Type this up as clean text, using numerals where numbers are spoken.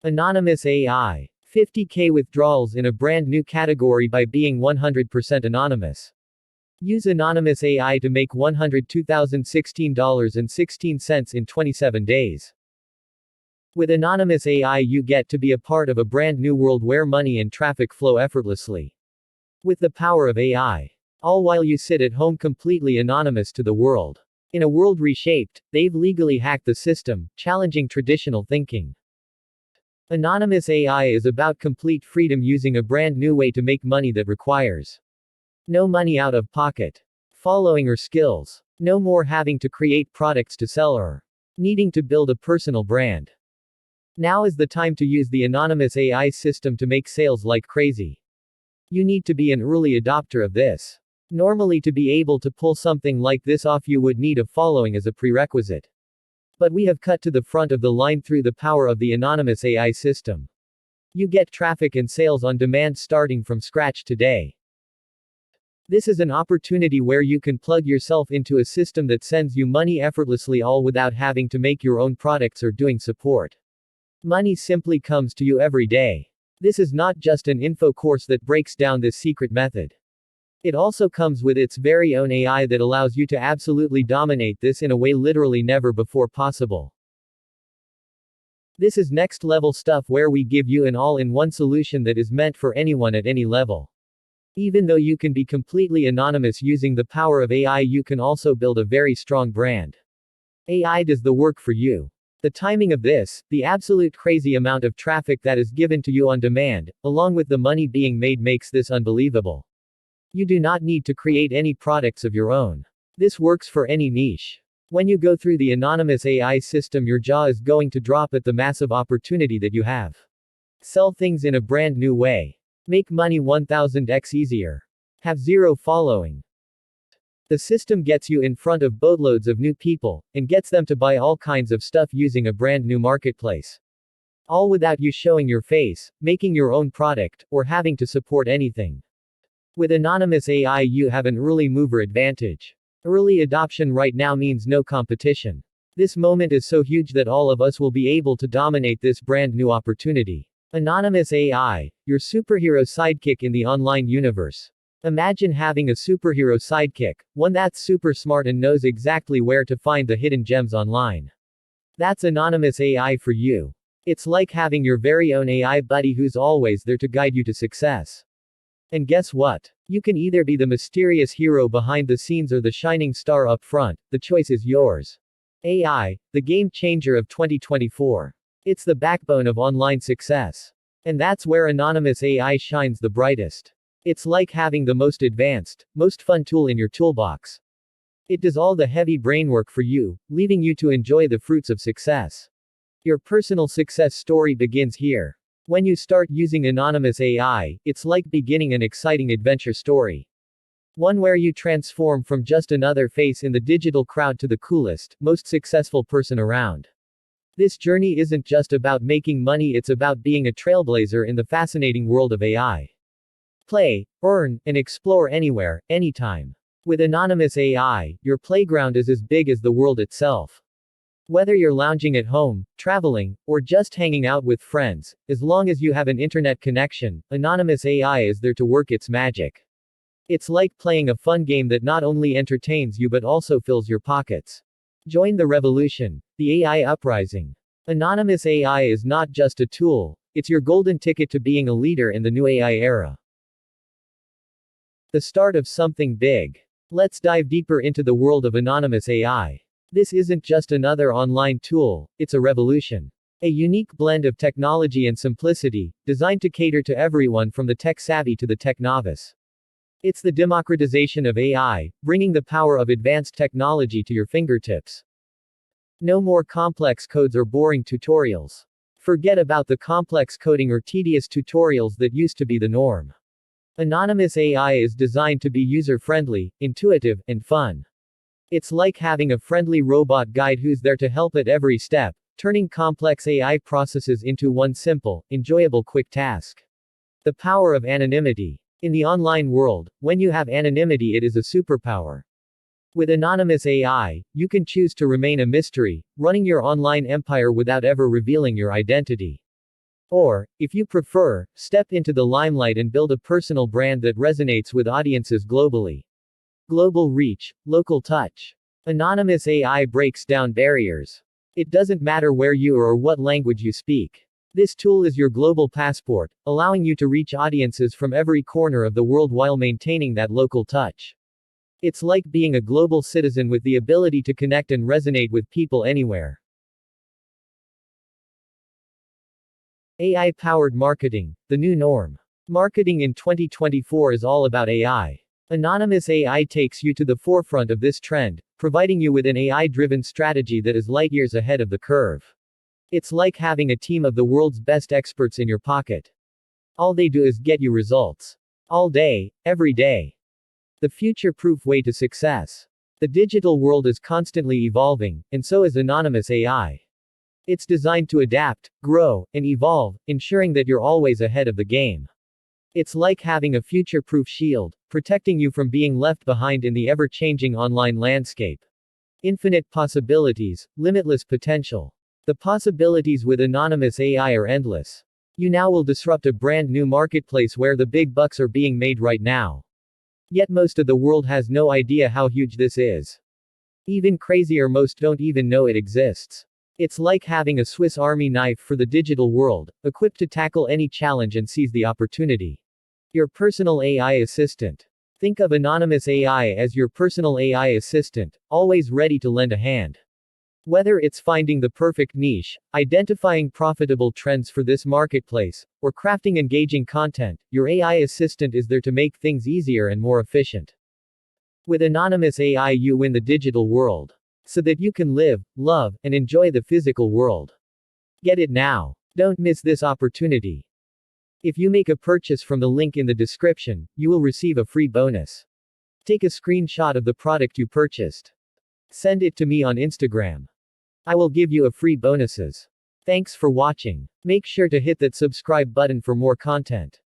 Anonymous AI. 50K withdrawals in a brand new category by being 100% anonymous. Use Anonymous AI to make $102,016.16 in 27 days. With Anonymous AI, you get to be a part of a brand new world where money and traffic flow effortlessly. With the power of AI. All while you sit at home completely anonymous to the world. In a world reshaped, they've legally hacked the system, challenging traditional thinking. Anonymous AI is about complete freedom using a brand new way to make money that requires no money out of pocket, following or skills. No more having to create products to sell or needing to build a personal brand. Now is the time to use the Anonymous AI system to make sales like crazy. You need to be an early adopter of this. Normally, to be able to pull something like this off, you would need a following as a prerequisite. But we have cut to the front of the line through the power of the Anonymous AI system. You get traffic and sales on demand starting from scratch today. This is an opportunity where you can plug yourself into a system that sends you money effortlessly, all without having to make your own products or doing support. Money simply comes to you every day. This is not just an info course that breaks down this secret method. It also comes with its very own AI that allows you to absolutely dominate this in a way literally never before possible. This is next level stuff where we give you an all-in-one solution that is meant for anyone at any level. Even though you can be completely anonymous using the power of AI, you can also build a very strong brand. AI does the work for you. The timing of this, the absolute crazy amount of traffic that is given to you on demand, along with the money being made, makes this unbelievable. You do not need to create any products of your own. This works for any niche. When you go through the Anonymous AI system, your jaw is going to drop at the massive opportunity that you have. Sell things in a brand new way. Make money 1000x easier. Have zero following. The system gets you in front of boatloads of new people, and gets them to buy all kinds of stuff using a brand new marketplace. All without you showing your face, making your own product, or having to support anything. With Anonymous AI, you have an early mover advantage. Early adoption right now means no competition. This moment is so huge that all of us will be able to dominate this brand new opportunity. Anonymous AI, your superhero sidekick in the online universe. Imagine having a superhero sidekick, one that's super smart and knows exactly where to find the hidden gems online. That's Anonymous AI for you. It's like having your very own AI buddy who's always there to guide you to success. And guess what? You can either be the mysterious hero behind the scenes or the shining star up front. The choice is yours. AI, the game changer of 2024. It's the backbone of online success. And that's where Anonymous AI shines the brightest. It's like having the most advanced, most fun tool in your toolbox. It does all the heavy brainwork for you, leaving you to enjoy the fruits of success. Your personal success story begins here. When you start using Anonymous AI, it's like beginning an exciting adventure story. One where you transform from just another face in the digital crowd to the coolest, most successful person around. This journey isn't just about making money, it's about being a trailblazer in the fascinating world of AI. Play, earn, and explore anywhere, anytime. With Anonymous AI, your playground is as big as the world itself. Whether you're lounging at home, traveling, or just hanging out with friends, as long as you have an internet connection, Anonymous AI is there to work its magic. It's like playing a fun game that not only entertains you but also fills your pockets. Join the revolution, the AI uprising. Anonymous AI is not just a tool, it's your golden ticket to being a leader in the new AI era. The start of something big. Let's dive deeper into the world of Anonymous AI. This isn't just another online tool, it's a revolution. A unique blend of technology and simplicity, designed to cater to everyone from the tech-savvy to the tech-novice. It's the democratization of AI, bringing the power of advanced technology to your fingertips. No more complex codes or boring tutorials. Forget about the complex coding or tedious tutorials that used to be the norm. Anonymous AI is designed to be user-friendly, intuitive, and fun. It's like having a friendly robot guide who's there to help at every step, turning complex AI processes into one simple, enjoyable quick task. The power of anonymity. In the online world, when you have anonymity, it is a superpower. With Anonymous AI, you can choose to remain a mystery, running your online empire without ever revealing your identity. Or, if you prefer, step into the limelight and build a personal brand that resonates with audiences globally. Global reach, local touch. Anonymous AI breaks down barriers. It doesn't matter where you are or what language you speak. This tool is your global passport, allowing you to reach audiences from every corner of the world while maintaining that local touch. It's like being a global citizen with the ability to connect and resonate with people anywhere. AI-powered marketing, the new norm. Marketing in 2024 is all about AI. Anonymous AI takes you to the forefront of this trend, providing you with an AI-driven strategy that is light years ahead of the curve. It's like having a team of the world's best experts in your pocket. All they do is get you results. All day, every day. The future-proof way to success. The digital world is constantly evolving, and so is Anonymous AI. It's designed to adapt, grow, and evolve, ensuring that you're always ahead of the game. It's like having a future-proof shield, protecting you from being left behind in the ever-changing online landscape. Infinite possibilities, limitless potential. The possibilities with Anonymous AI are endless. You now will disrupt a brand new marketplace where the big bucks are being made right now. Yet most of the world has no idea how huge this is. Even crazier, most don't even know it exists. It's like having a Swiss Army knife for the digital world, equipped to tackle any challenge and seize the opportunity. Your personal AI assistant. Think of Anonymous AI as your personal AI assistant, always ready to lend a hand. Whether it's finding the perfect niche, identifying profitable trends for this marketplace, or crafting engaging content, your AI assistant is there to make things easier and more efficient. With Anonymous AI, you win the digital world, so that you can live, love, and enjoy the physical world. Get it now. Don't miss this opportunity. If you make a purchase from the link in the description, you will receive a free bonus. Take a screenshot of the product you purchased. Send it to me on Instagram. I will give you a free bonuses. Thanks for watching. Make sure to hit that subscribe button for more content.